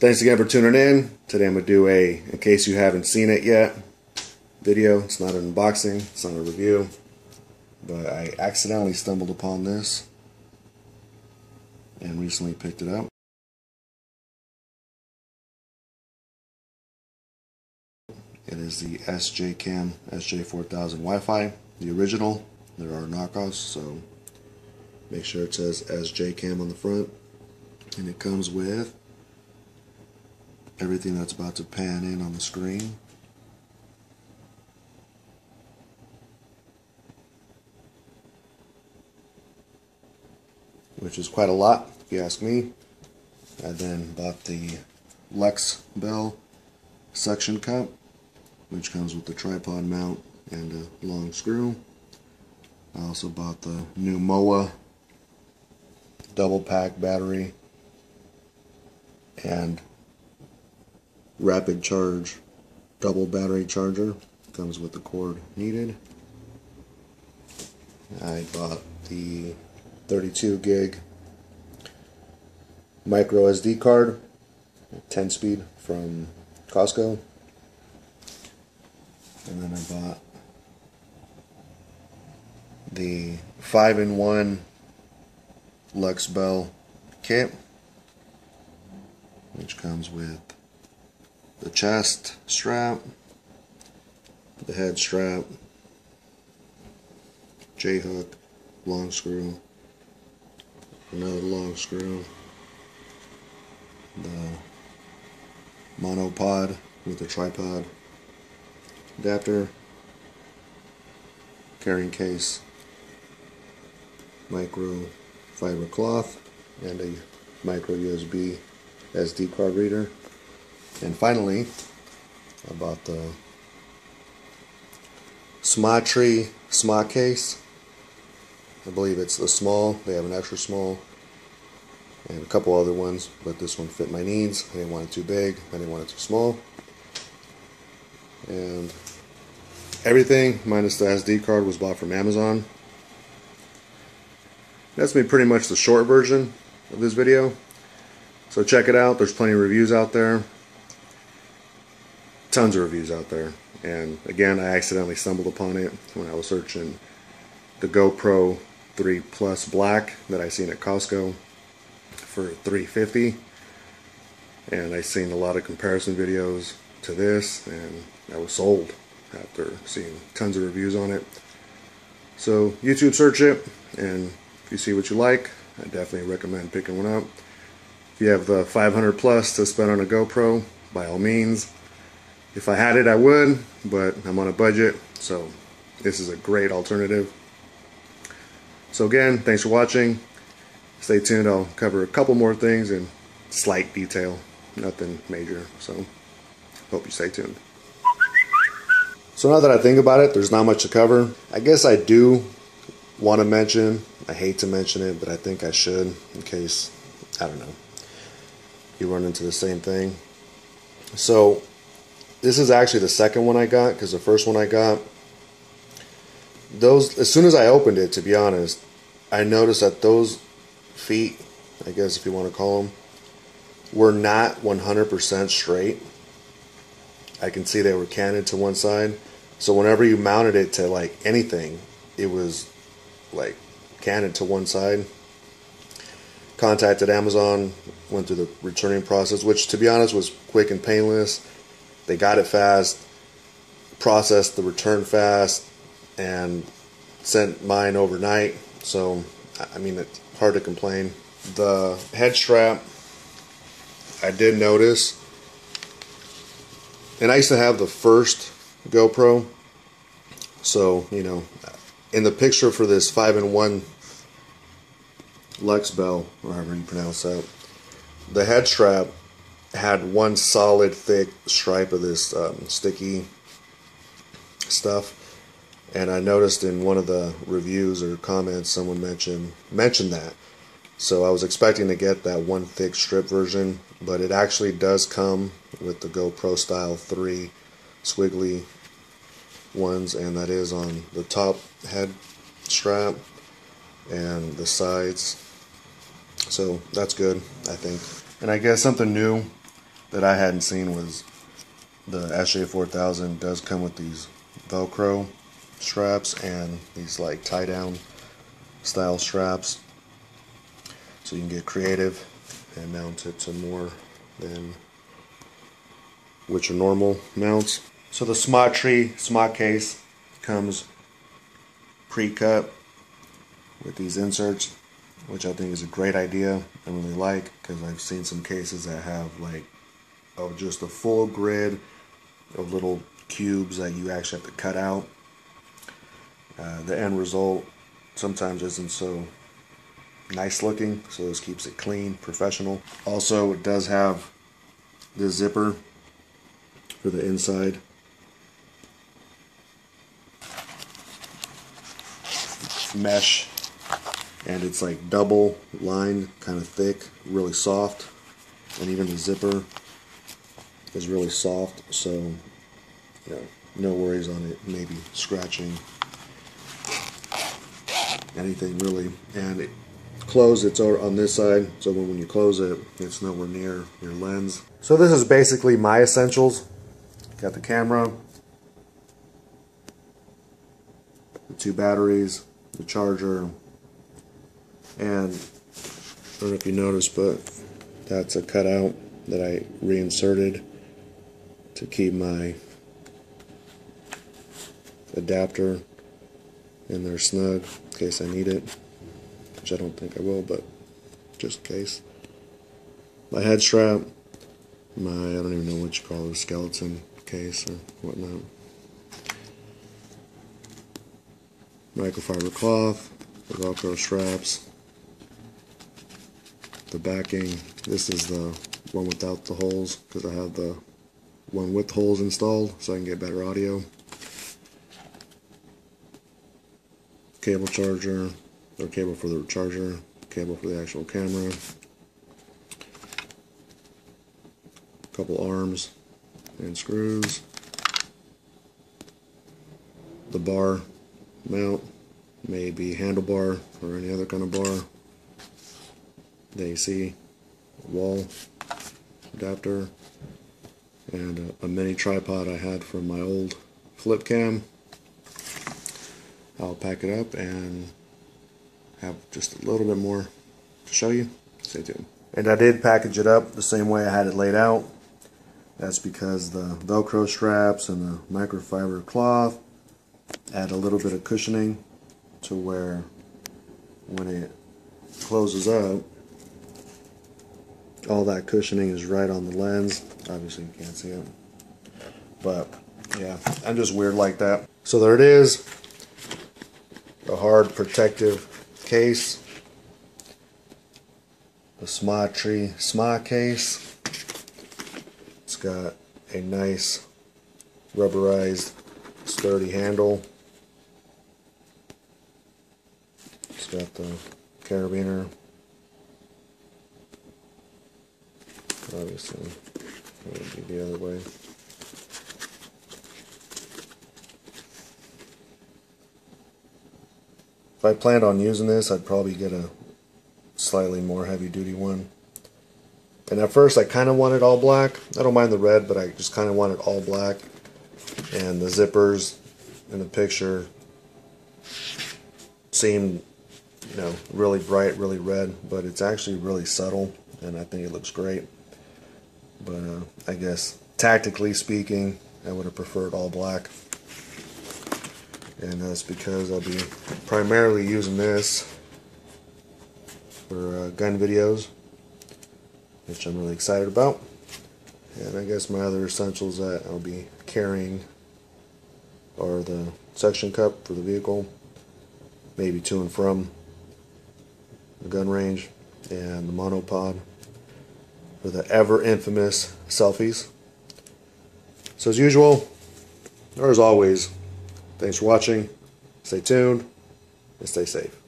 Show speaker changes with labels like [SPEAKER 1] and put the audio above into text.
[SPEAKER 1] Thanks again for tuning in. Today I'm going to do in case you haven't seen it yet, video. It's not an unboxing, it's not a review, but I accidentally stumbled upon this and recently picked it up. It is the SJCAM SJ4000WiFi, the original. There are knockoffs, so make sure it says SJCAM on the front. And it comes with everything that's about to pan in on the screen. Which is quite a lot, if you ask me. I then bought the Luxebell suction cup, which comes with the tripod mount and a long screw. I also bought the Newmowa double pack battery and rapid charge double battery charger. Comes with the cord needed. I bought the 32 gig micro SD card, 10 speed from Costco. And then I bought the 5-in-1 Luxebell kit, which comes with the chest strap, the head strap, J-hook, long screw, another long screw, the monopod with the tripod adapter, carrying case, micro fiber cloth, and a micro USB SD card reader. And finally, I bought the Smatree SmaCase. I believe it's the small. They have an extra small and a couple other ones, but this one fit my needs. I didn't want it too big, I didn't want it too small. And everything minus the SD card was bought from Amazon. That's been pretty much the short version of this video. So check it out. There's plenty of reviews out there. Tons of reviews out there. And again, I accidentally stumbled upon it when I was searching the GoPro 3 Plus Black that I seen at Costco for $350. And I seen a lot of comparison videos to this, and I was sold after seeing tons of reviews on it. So YouTube search it, and if you see what you like, I definitely recommend picking one up. If you have the 500 plus to spend on a GoPro, by all means. If I had it, I would, but I'm on a budget, so this is a great alternative. So again, thanks for watching. Stay tuned. I'll cover a couple more things in slight detail, nothing major, so hope you stay tuned. So now that I think about it, there's not much to cover. I guess I do want to mention, I hate to mention it, but I think I should, in case, I don't know, you run into the same thing. So this is actually the second one I got, because the first one I got, those, as soon as I opened it, to be honest, I noticed that those feet, I guess if you want to call them, were not 100% straight. I can see they were canted to one side. So whenever you mounted it to like anything, it was like canted to one side. Contacted Amazon, went through the returning process, which to be honest was quick and painless. They got it fast, processed the return fast, and sent mine overnight. So I mean, it's hard to complain. The head strap, I did notice, and I used to have the first GoPro, so you know, in the picture for this 5-in-1 Luxebell, or however you pronounce that, the head strap had one solid thick stripe of this sticky stuff, and I noticed in one of the reviews or comments someone mentioned that. So I was expecting to get that one thick strip version, but it actually does come with the GoPro style 3 squiggly ones, and that is on the top head strap and the sides. So that's good, I think. And I guess something new that I hadn't seen was the SJ4000 does come with these Velcro straps and these like tie down style straps, so you can get creative and mount it to more than which are normal mounts. So the Smatree SmaCase comes pre-cut with these inserts, which I think is a great idea. I really like, because I've seen some cases that have like just a full grid of little cubes that you actually have to cut out. The end result sometimes isn't so nice looking, so this keeps it clean, professional. Also, it does have the zipper for the inside. Mesh, and it's like double lined, kind of thick, really soft, and even the zipper is really soft, so you know, no worries on it maybe scratching anything really. And it closed, it's on this side, so when you close it, it's nowhere near your lens. So this is basically my essentials. Got the camera, the 2 batteries, the charger, and I don't know if you noticed, but that's a cutout that I reinserted to keep my adapter in there snug in case I need it, which I don't think I will, but just in case. My head strap, my, I don't even know what you call it, a skeleton case or whatnot. Microfiber cloth, the Velcro straps, the backing. This is the one without the holes, because I have the one with holes installed so I can get better audio. Cable charger, or cable for the charger, cable for the actual camera, a couple arms and screws, the bar mount, maybe handlebar or any other kind of bar, the AC, wall adapter, and a mini tripod I had from my old flip cam. I'll pack it up and have just a little bit more to show you. Stay tuned. And I did package it up the same way I had it laid out. That's because the Velcro straps and the microfiber cloth add a little bit of cushioning to where when it closes up, all that cushioning is right on the lens. Obviously you can't see it, but yeah, I'm just weird like that. So there it is, a hard protective case, the Smatree SmaCase. It's got a nice rubberized sturdy handle. It's got the carabiner, obviously it would be the other way. If I planned on using this, I'd probably get a slightly more heavy duty one. And at first I kind of wanted all black. I don't mind the red, but I just kind of wanted all black. And the zippers in the picture seemed, you know, really bright, really red, but it's actually really subtle, and I think it looks great. But I guess tactically speaking, I would have preferred all black. And that's because I'll be primarily using this for gun videos, which I'm really excited about. And I guess my other essentials that I'll be carrying are the suction cup for the vehicle, maybe to and from the gun range, and the monopod for the ever infamous selfies. So as usual, or as always, thanks for watching, stay tuned, and stay safe.